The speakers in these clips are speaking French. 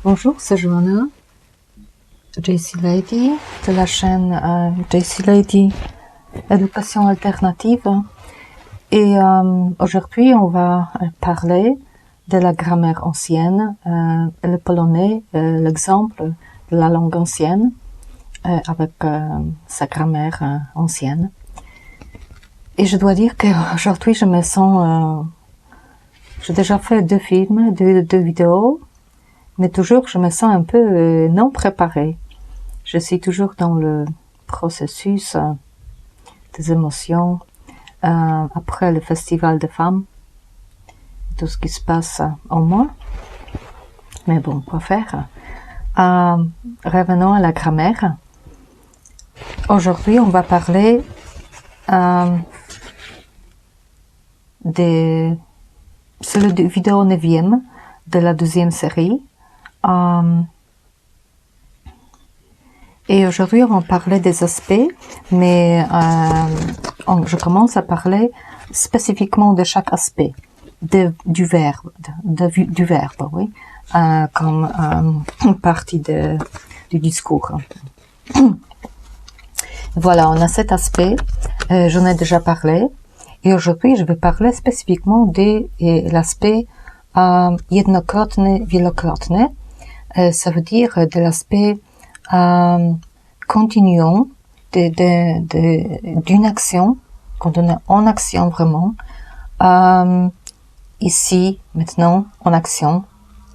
Bonjour, c'est Joanna, JC Lady, de la chaîne JC Lady Éducation Alternative. Et aujourd'hui, on va parler de la grammaire ancienne, le polonais, l'exemple de la langue ancienne, avec sa grammaire ancienne. Et je dois dire qu'aujourd'hui, je me sens... j'ai déjà fait 2 films, 2 vidéos, mais toujours, je me sens un peu non préparée. Je suis toujours dans le processus des émotions, après le festival de femmes, tout ce qui se passe en moi. Mais bon, quoi faire? Revenons à la grammaire. Aujourd'hui, on va parler c'est le vidéo 9e de la 2e série. Et aujourd'hui, on va parler des aspects, mais je commence à parler spécifiquement de chaque aspect, du verbe, du verbe, oui, comme partie du discours. Voilà, on a cet aspect, j'en ai déjà parlé, et aujourd'hui, je vais parler spécifiquement de l'aspect jednokrotny, wielokrotny, ça veut dire de l'aspect continuant d'une action, quand on est en action vraiment, ici, maintenant, en action,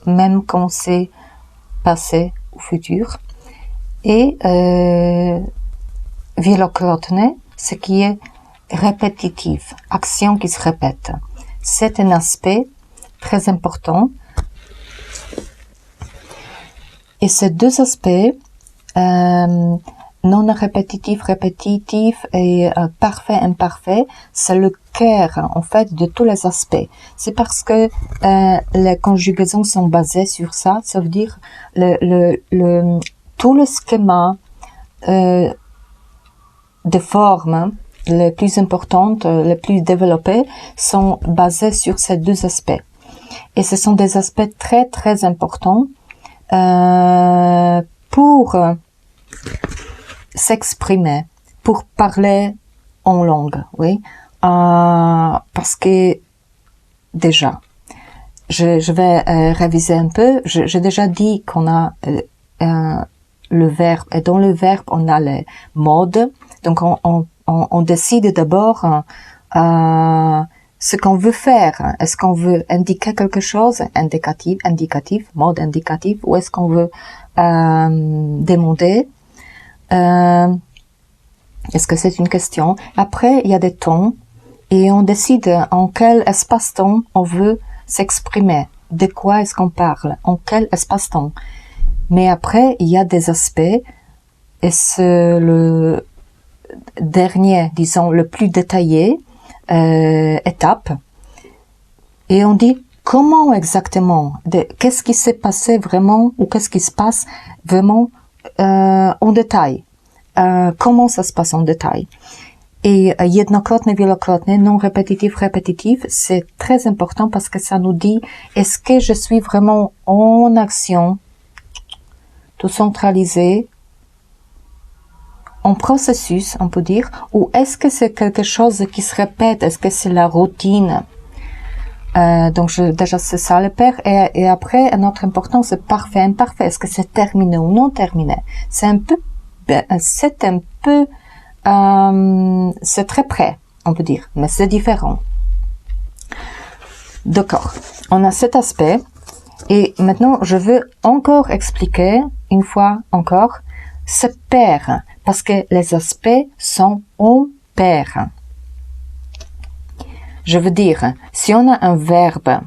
même quand c'est passé ou futur. Et wielokrotny, ce qui est répétitif, action qui se répète. C'est un aspect très important. Et ces 2 aspects, non répétitif, répétitif et parfait, imparfait, c'est le cœur, en fait, de tous les aspects. C'est parce que les conjugaisons sont basées sur ça. Ça veut dire tout le schéma de formes les plus importantes, les plus développées, sont basées sur ces 2 aspects. Et ce sont des aspects très, très importants pour s'exprimer, pour parler en langue, oui. Parce que, déjà, je vais réviser un peu. J'ai déjà dit qu'on a le verbe, et dans le verbe, on a les modes. Donc, on décide d'abord ce qu'on veut faire. Est-ce qu'on veut indiquer quelque chose, indicatif, mode indicatif, ou est-ce qu'on veut demander? Est-ce que c'est une question? Après, il y a des temps, et on décide en quel espace-temps on veut s'exprimer. De quoi est-ce qu'on parle? En quel espace-temps? Mais après, il y a des aspects, et c'est le dernier, disons, le plus détaillé, étape, et on dit comment exactement, qu'est-ce qui s'est passé vraiment, ou qu'est-ce qui se passe vraiment en détail, comment ça se passe en détail. Et jednokrotny, wielokrotny, non répétitif, répétitif, c'est très important parce que ça nous dit est-ce que je suis vraiment en action, tout centralisé, en processus, on peut dire, ou est-ce que c'est quelque chose qui se répète, est-ce que c'est la routine? Donc déjà c'est ça le père, et après un autre important, c'est parfait, imparfait, est-ce que c'est terminé ou non terminé? C'est très près, on peut dire, mais c'est différent. D'accord, on a cet aspect, et maintenant je veux encore expliquer, une fois encore, ce pair, parce que les aspects sont en pair. Je veux dire, si on a un verbe,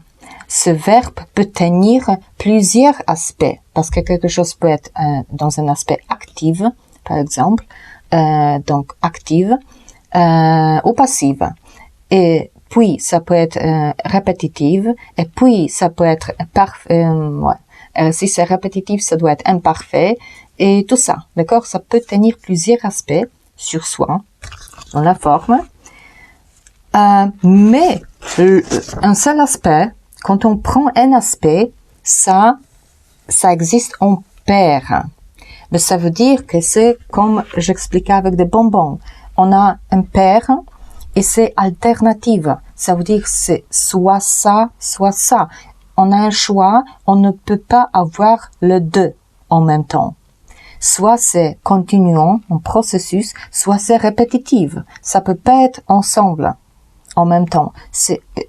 ce verbe peut tenir plusieurs aspects, parce que quelque chose peut être dans un aspect actif, par exemple, donc active, ou passive. Et puis, ça peut être répétitive, et puis, ça peut être si c'est répétitif, ça doit être imparfait, et tout ça, d'accord? Ça peut tenir plusieurs aspects sur soi, dans la forme, mais un seul aspect quand on prend un aspect, ça existe en paire. Mais ça veut dire que c'est comme j'expliquais avec des bonbons. On a un paire et c'est alternative. Ça veut dire c'est soit ça, soit ça. On a un choix, on ne peut pas avoir le deux en même temps. Soit c'est continuant, en processus, soit c'est répétitif. Ça peut pas être ensemble en même temps.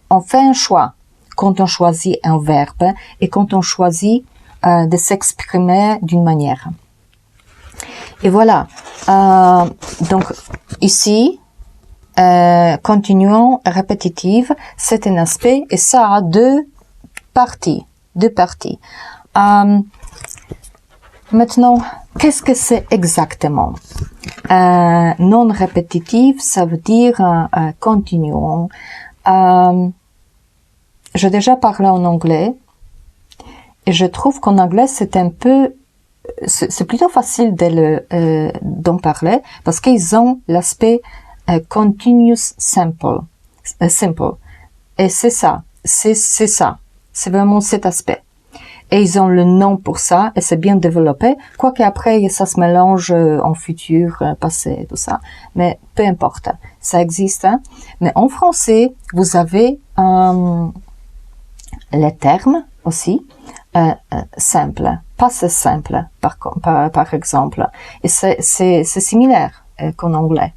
On fait un choix quand on choisit un verbe et quand on choisit de s'exprimer d'une manière. Et voilà. Donc ici, continuant, répétitive, c'est un aspect et ça a deux parties. Maintenant, qu'est-ce que c'est exactement? Non répétitif, ça veut dire continuant. J'ai déjà parlé en anglais et je trouve qu'en anglais c'est plutôt facile d'en parler parce qu'ils ont l'aspect continuous simple. Et c'est ça. C'est vraiment cet aspect. Et ils ont le nom pour ça, et c'est bien développé, quoique après ça se mélange en futur, passé, tout ça. Mais peu importe, ça existe. Hein. Mais en français, vous avez les termes aussi, simple, passé simple, par exemple. Et c'est similaire qu'en anglais.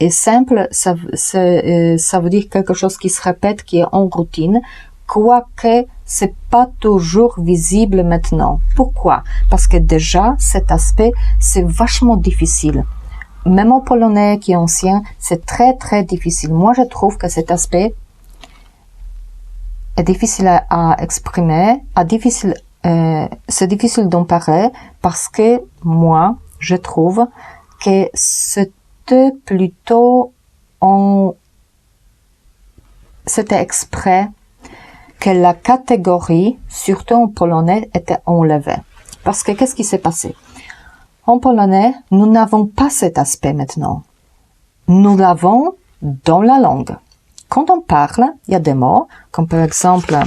Et simple, ça veut dire quelque chose qui se répète, qui est en routine, quoique c'est pas toujours visible maintenant. Pourquoi? Parce que déjà, cet aspect, c'est vachement difficile. Même en polonais qui est ancien, c'est très très difficile. Moi, je trouve que cet aspect est difficile à exprimer, c'est difficile d'en parler parce que moi, je trouve que c'était exprès que la catégorie, surtout en polonais, était enlevée. Parce que qu'est-ce qui s'est passé? En polonais, nous n'avons pas cet aspect maintenant. Nous l'avons dans la langue. Quand on parle, il y a des mots, comme par exemple,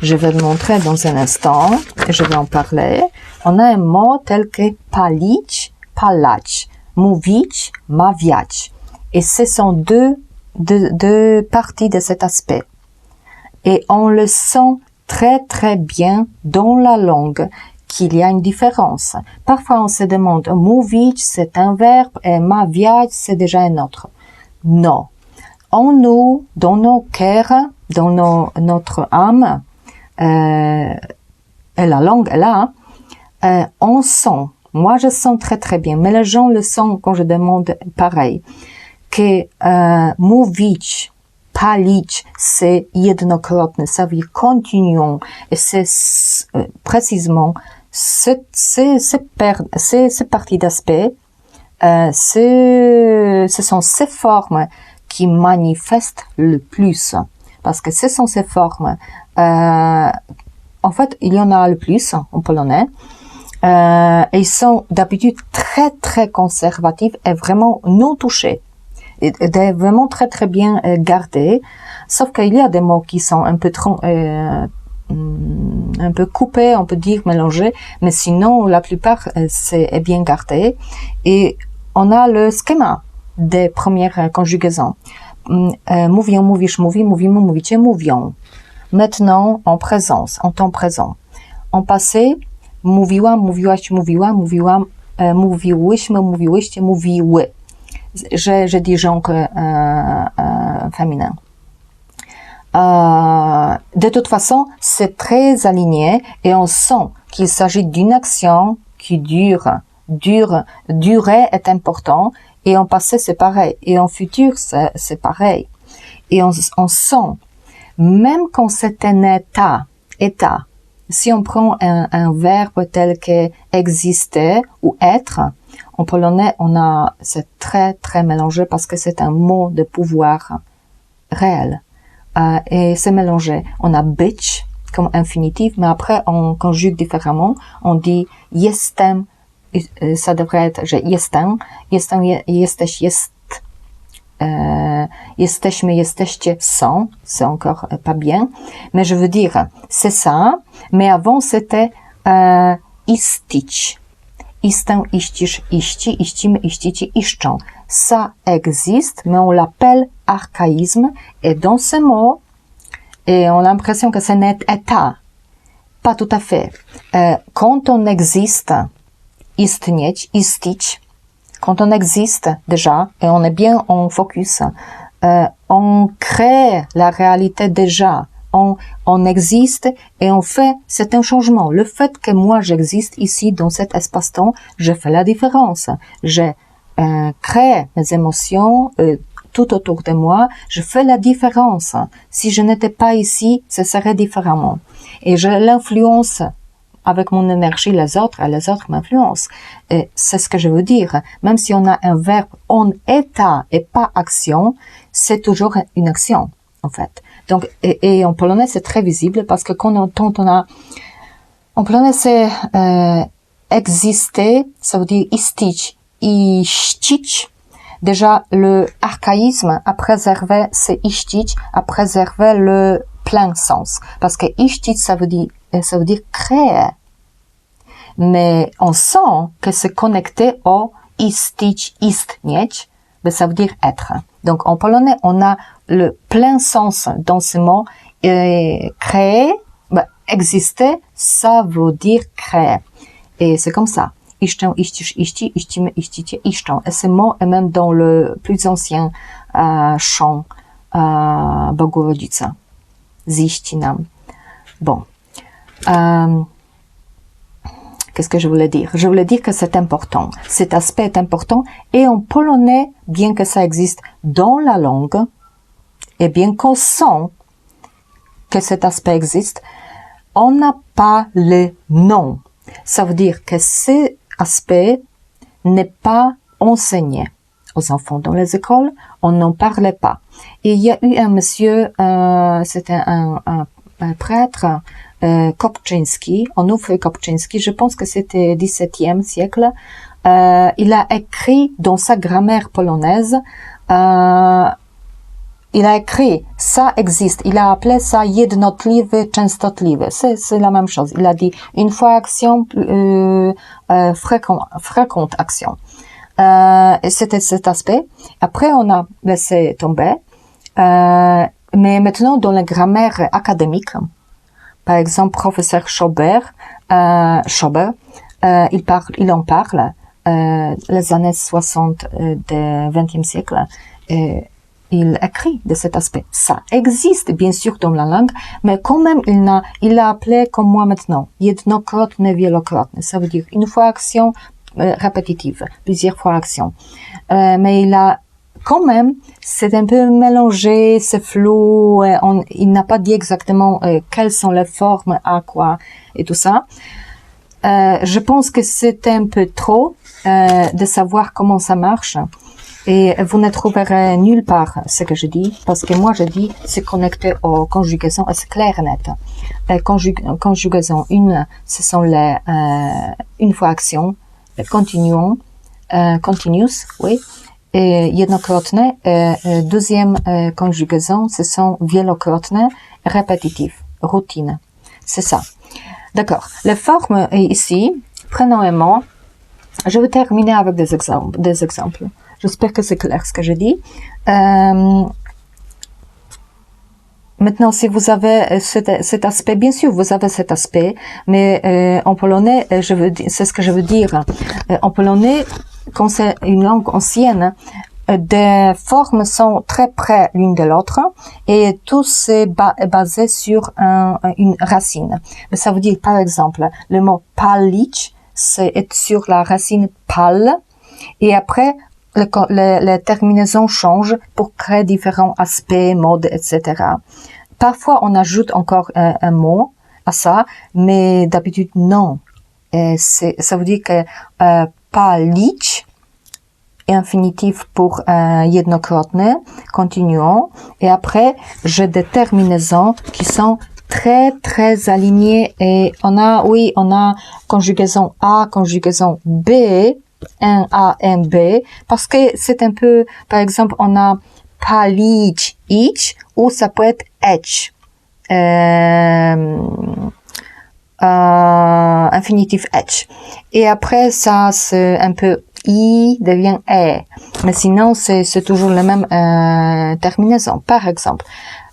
je vais le montrer dans un instant, et je vais en parler. On a un mot tel que palić, palać, mówić, mawiać. Et ce sont deux parties de cet aspect. Et on le sent très très bien dans la langue qu'il y a une différence. Parfois on se demande, mówić c'est un verbe et mawiać c'est déjà un autre. Non. En nous, dans nos cœurs, dans notre âme, et la langue est là, on sent, moi je sens très très bien, mais les gens le sentent quand je demande pareil, que mówić, palić, c'est jednokrotne, ça veut dire continuons, et c'est précisément ces parties d'aspect, ce sont ces formes qui manifestent le plus, parce que ce sont ces formes, en fait, il y en a le plus en polonais, et ils sont d'habitude très très conservatifs et vraiment non touchés. Et vraiment très très bien gardés, sauf qu'il y a des mots qui sont un peu coupés, on peut dire mélangés, mais sinon la plupart est bien gardé. Et on a le schéma des premières conjugaisons. Mówią, mówisz, mówi, mówimy, mówicie, mówią. Maintenant en présence, en temps présent. En passé, mówiłam, mówiłaś, mówiła, mówiłam, mówiłyśmy, mówiłyście, mówiły. Je dis genre féminin. De toute façon, c'est très aligné et on sent qu'il s'agit d'une action qui dure. Durer est important et en passé c'est pareil et en futur c'est pareil. Et on sent, même quand c'est un état, si on prend un verbe tel que exister ou être, en polonais, c'est très très mélangé parce que c'est un mot de pouvoir réel. Et c'est mélangé. On a być comme infinitif, mais après on conjugue différemment. On dit jestem, ça devrait être jestem, jesteś, jest. Jesteśmy, jesteście są, c'est encore pas bien, mais je veux dire, c'est ça, mais avant c'était istić. Istę, iścisz, iści, iścimy, iścicie, iszczą. Ça existe, mais on l'appelle archaïsme, et dans ce mot, et on a l'impression que c'est net état. Pas tout à fait. Quand on existe, istnieć, istić, quand on existe déjà, et on est bien en focus, on crée la réalité déjà. On existe et on fait, c'est un changement. Le fait que moi j'existe ici dans cet espace-temps, je fais la différence. Je crée mes émotions tout autour de moi, je fais la différence. Si je n'étais pas ici, ce serait différemment. Et je l'influence avec mon énergie les autres, et les autres m'influencent. Et c'est ce que je veux dire. Même si on a un verbe en état et pas action, c'est toujours une action, en fait. Donc, et en polonais, c'est très visible parce que quand on a, en polonais, c'est exister, ça veut dire istić, iścić. Déjà, le archaïsme à préserver, c'est iścić, à préserver le plein sens. Parce que iścić, ça veut dire créer. Mais on sent que c'est connecté au istić, istnieć, mais ça veut dire être. Donc, en polonais, on a le plein sens dans ce mot. Créer, exister, ça veut dire créer. Et c'est comme ça. Iszczę, iścisz, iści, iścimy, iścicie, iszczą. Et ce mot est même dans le plus ancien chant Bogu Rodzica. Ziści nam. Bon. Qu'est-ce que je voulais dire? Je voulais dire que c'est important. Cet aspect est important. Et en polonais, bien que ça existe dans la langue, et bien qu'on sent que cet aspect existe, on n'a pas le nom. Ça veut dire que cet aspect n'est pas enseigné aux enfants dans les écoles, on n'en parlait pas. Et il y a eu un monsieur, c'était un prêtre, Kopczyński, Onufry Kopczyński, je pense que c'était 17e siècle, il a écrit dans sa grammaire polonaise, il a écrit, ça existe, il a appelé ça jednotliwy, częstotliwy, c'est la même chose, il a dit une fois action, fréquente action. Et c'était cet aspect. Après, on a laissé tomber, mais maintenant dans la grammaire académique, par exemple, professeur Schober, il en parle, les années 60 du XXe siècle, il écrit de cet aspect. Ça existe, bien sûr, dans la langue, mais quand même, il l'a appelé comme moi maintenant. Jednokrotne, wielokrotne. Ça veut dire une fois action répétitive, plusieurs fois action. Mais il a, quand même, c'est un peu mélangé, c'est flou, il n'a pas dit exactement quelles sont les formes, à quoi, et tout ça. Je pense que c'est un peu trop de savoir comment ça marche. Et vous ne trouverez nulle part ce que je dis, parce que moi je dis c'est connecté aux conjugaisons, et c'est clair et net. Conjugaison une, ce sont les une fois action, continuum, continuous, oui, et jednokrotne, deuxième conjugaison, ce sont wielokrotne, répétitif, routine. C'est ça. D'accord. Les formes ici, prenons un mot. Je vais terminer avec des exemples. J'espère que c'est clair ce que je dis. Maintenant, si vous avez cet aspect, bien sûr, vous avez cet aspect, mais en polonais, c'est ce que je veux dire. En polonais, quand c'est une langue ancienne, des formes sont très près l'une de l'autre et tout c'est basé sur une racine. Mais ça veut dire, par exemple, le mot palić, c'est sur la racine pal, et après, les terminaisons changent pour créer différents aspects, modes, etc. Parfois, on ajoute encore un mot à ça, mais d'habitude, non. Ça veut dire que palić, infinitif pour jednokrotne, continuons, et après, j'ai des terminaisons qui sont très, très alignées, et on a conjugaison A, conjugaison B, un A, un B, parce que c'est un peu, par exemple, on a palić, ić, ou ça peut être etch. Infinitif etch. Et après, ça, c'est un peu I devient E. Mais sinon, c'est toujours la même terminaison. Par exemple,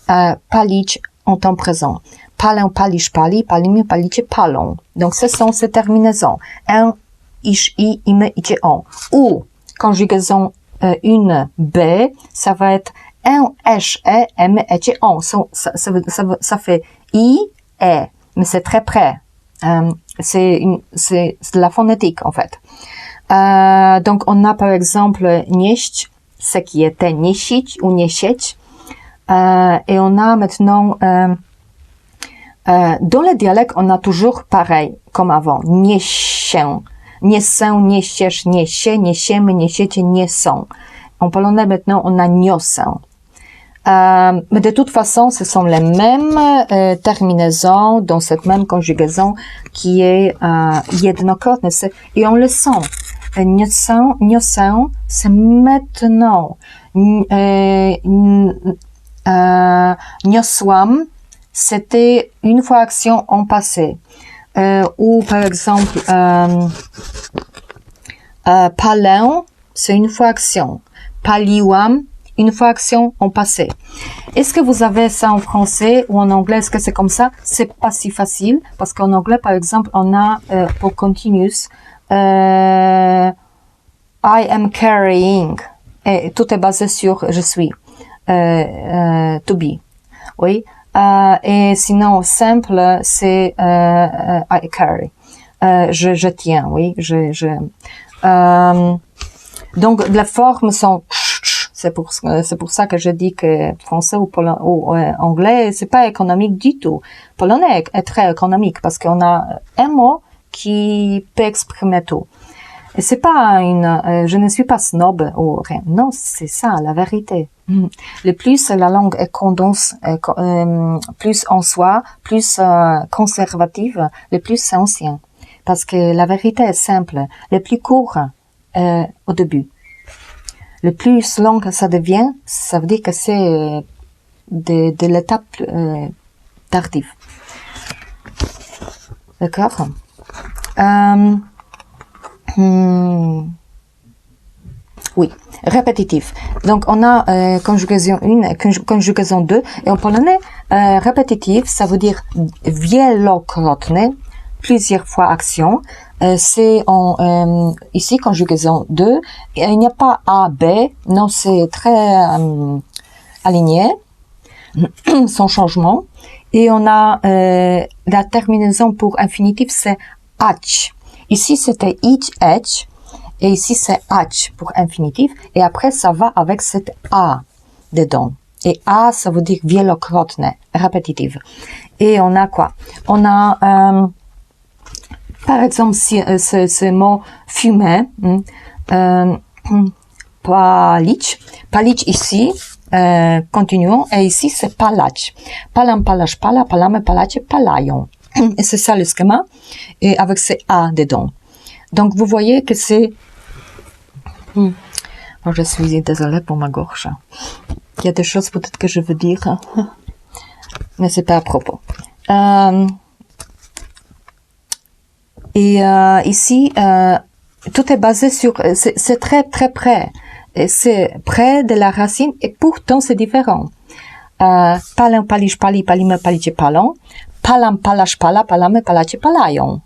palić en temps présent. Palę, palisz, pali, palimy, palicie, palą. Donc, ce sont ces terminaisons. Un, isz, i, imy, idzie, on. Ou, conjugaison une B, ça va être un, esh, e, emy, ecie, on. Ça fait I, E. Mais c'est très près. C'est de la phonétique, en fait. Donc, on a par exemple nieść, ce qui était niesić ou niesieć. Et on a maintenant, dans le dialecte, on a toujours pareil, comme avant. Niesię, niesę, niesiesz, niesie, niesiemy, niesiecie, niesą. En polonais, maintenant, on a niosę. Mais de toute façon, ce sont les mêmes terminaisons dans cette même conjugaison qui est jednokrotne. Et on le sent. Niosę, niosę, c'est maintenant. Niosłam, c'était une fois action en passé. Ou par exemple, palę, c'est une fois action. Paliłam, une fois action en passé. Est-ce que vous avez ça en français ou en anglais? Est-ce que c'est comme ça? C'est pas si facile parce qu'en anglais, par exemple, on a pour continuous I am carrying. Et tout est basé sur je suis. To be. Oui. Et sinon, simple, c'est I carry. Je tiens, oui. Donc, les formes sont c'est pour ça que je dis que français ou anglais, c'est pas économique du tout. Polonais est très économique parce qu'on a un mot qui peut exprimer tout. Et c'est pas je ne suis pas snob ou rien. Non, c'est ça, la vérité. Le plus la langue est condense, plus en soi, plus conservative, le plus c'est ancien. Parce que la vérité est simple. Le plus court, au début. Le plus long que ça devient, ça veut dire que c'est de l'étape tardive. D'accord? Oui, répétitif. Donc, on a conjugaison 1, conjugaison 2. Et en polonais, répétitif, ça veut dire wielokrotne, plusieurs fois action. C'est ici, conjugaison 2. Et il n'y a pas A, B. Non, c'est très aligné, sans changement. Et on a la terminaison pour infinitif, c'est ać. Ici, c'était ich, eć. Et ici, c'est ać pour infinitif. Et après, ça va avec cet A dedans. Et A, ça veut dire wielokrotne, répétitive. Et on a quoi? On a... par exemple, ce mot fumer, palić. Palić ici, continuons, et ici c'est palać. Palam, palasz, pala, palamy, palacie, palają. Et c'est ça le schéma, et avec ces A dedans. Donc vous voyez que c'est... Moi, je suis désolée pour ma gorge. Il y a des choses peut-être que je veux dire, mais c'est pas à propos. Et ici, tout est basé sur... C'est très très près. C'est près de la racine et pourtant c'est différent. Palę, palisz, pali, palimy, palicie, palą. Palam, palasz, pala, palamy, palacie, palają.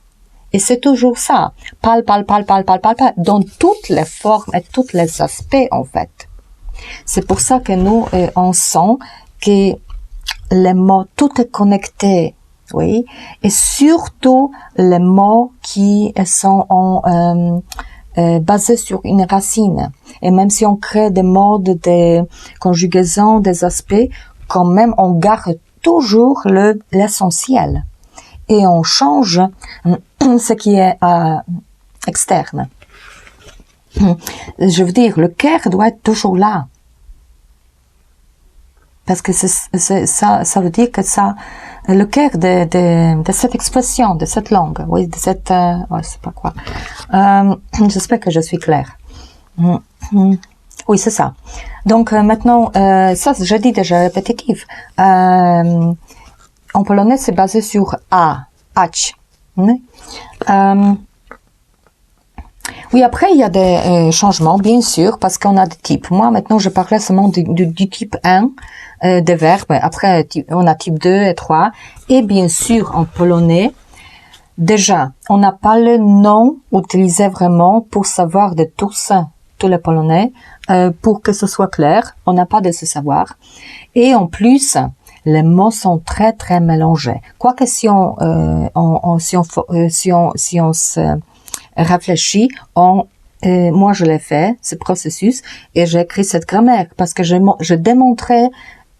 Et c'est toujours ça. Pal, pal, pal, pal, pal, pal, pal. Dans toutes les formes et tous les aspects, en fait. C'est pour ça que nous, on sent que les mots, tout est connecté. Oui. Et surtout, les mots qui sont basés sur une racine. Et même si on crée des modes de conjugaison, des aspects, quand même, on garde toujours l'essentiel. Et on change ce qui est externe. Je veux dire, le cœur doit être toujours là. parce que ça veut dire que ça, le cœur de cette expression, de cette langue, oui, de cette, je sais pas quoi. J'espère que je suis claire. Oui, c'est ça. Donc maintenant, ça, je dis déjà répétitif. En polonais, c'est basé sur a, ach. Oui, après, il y a des changements, bien sûr, parce qu'on a des types. Moi, maintenant, je parlais seulement du type 1 des verbes. Après, on a type 2 et 3. Et bien sûr, en polonais, déjà, on n'a pas le nom utilisé vraiment pour savoir de tous les polonais, pour que ce soit clair. On n'a pas de ce savoir. Et en plus, les mots sont très, très mélangés. Quoique si on se réfléchit, moi je l'ai fait, ce processus, et j'ai écrit cette grammaire parce que je démontrais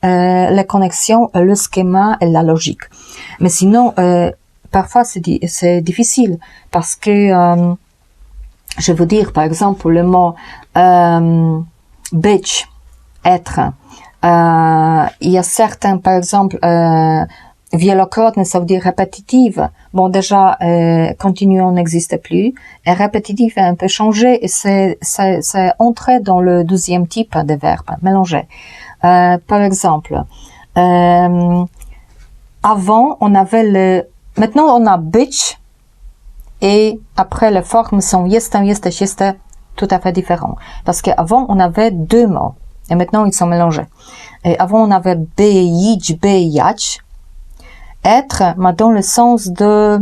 les connexions, le schéma et la logique. Mais sinon, parfois c'est difficile parce que je veux dire, par exemple, le mot bitch, être. Il y a certains, par exemple, wielokrotne, ça veut dire répétitive. Bon, déjà, continuant n'existe plus. Et répétitif est un peu changé et c'est entré dans le deuxième type de verbe, mélangé. Par exemple, avant, on avait maintenant on a bitch et après les formes sont jestem, jesteś, jeste, tout à fait différents. Parce qu'avant, on avait deux mots et maintenant ils sont mélangés. Et avant, on avait być, bejać. Être, mais dans le sens de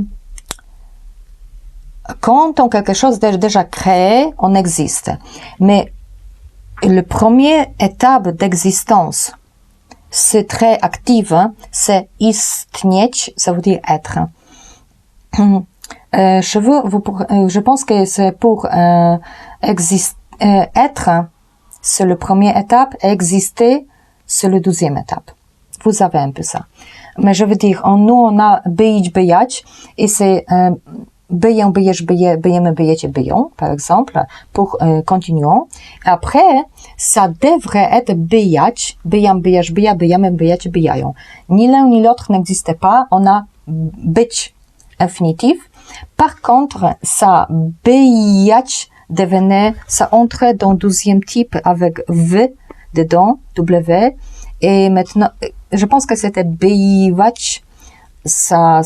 quand on quelque chose est déjà créé, on existe. Mais le premier étape d'existence, c'est très actif, hein, c'est istnieć, ça veut dire être. Je pense que c'est pour être, c'est le premier étape, exister, c'est le deuxième étape. Vous avez un peu ça. Mais je veux dire, nous, on a być, bejać, et c'est beję, bejesz, bejemy, bejecie, beją, par exemple, pour continuons. Après, ça devrait être bejać, bejam, bejesz, beja, bejemy, bejecie, bejają. Ni l'un ni l'autre n'existe pas, on a być infinitif. Par contre, ça bejać devenait, ça entrait dans le deuxième type avec v dedans, w, et maintenant, je pense que c'était bejwać, ça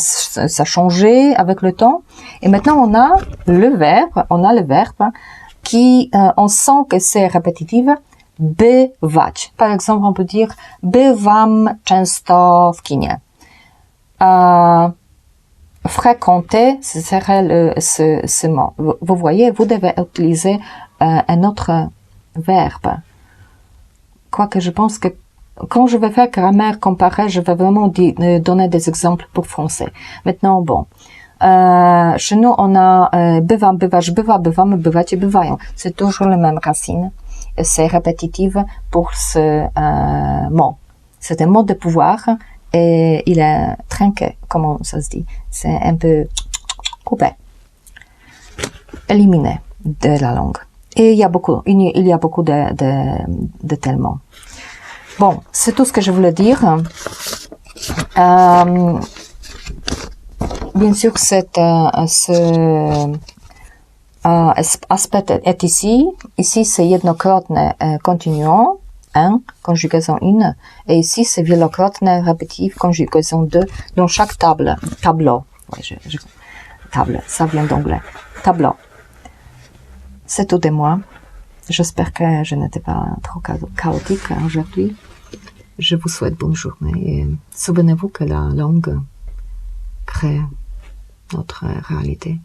changeait avec le temps. Et maintenant, on a le verbe qui, on sent que c'est répétitif, bywać. Par exemple, on peut dire, bywam często w kinie. Fréquenter, ce serait ce mot. Vous voyez, vous devez utiliser un autre verbe. Quoique je pense que quand je vais faire grammaire comparée, je vais vraiment donner des exemples pour français. Maintenant, bon. Chez nous, on a bywam, bywasz, bywa, bywamy, bywacie, bywają. C'est toujours la même racine. C'est répétitif pour ce mot. C'est un mot de pouvoir et il est trinqué, comment ça se dit. C'est un peu coupé, éliminé de la langue. Et il y a beaucoup de tels mots. Bon, c'est tout ce que je voulais dire. Bien sûr, cet aspect est ici. Ici, c'est jednokrotne continuant, un, conjugaison une. Et ici, c'est wielokrotne répétitif, conjugaison deux, dans chaque tableau. Oui, table, ça vient d'anglais. Tableau. C'est tout de moi. J'espère que je n'étais pas trop chaotique aujourd'hui. Je vous souhaite bonne journée et souvenez-vous que la langue crée notre réalité.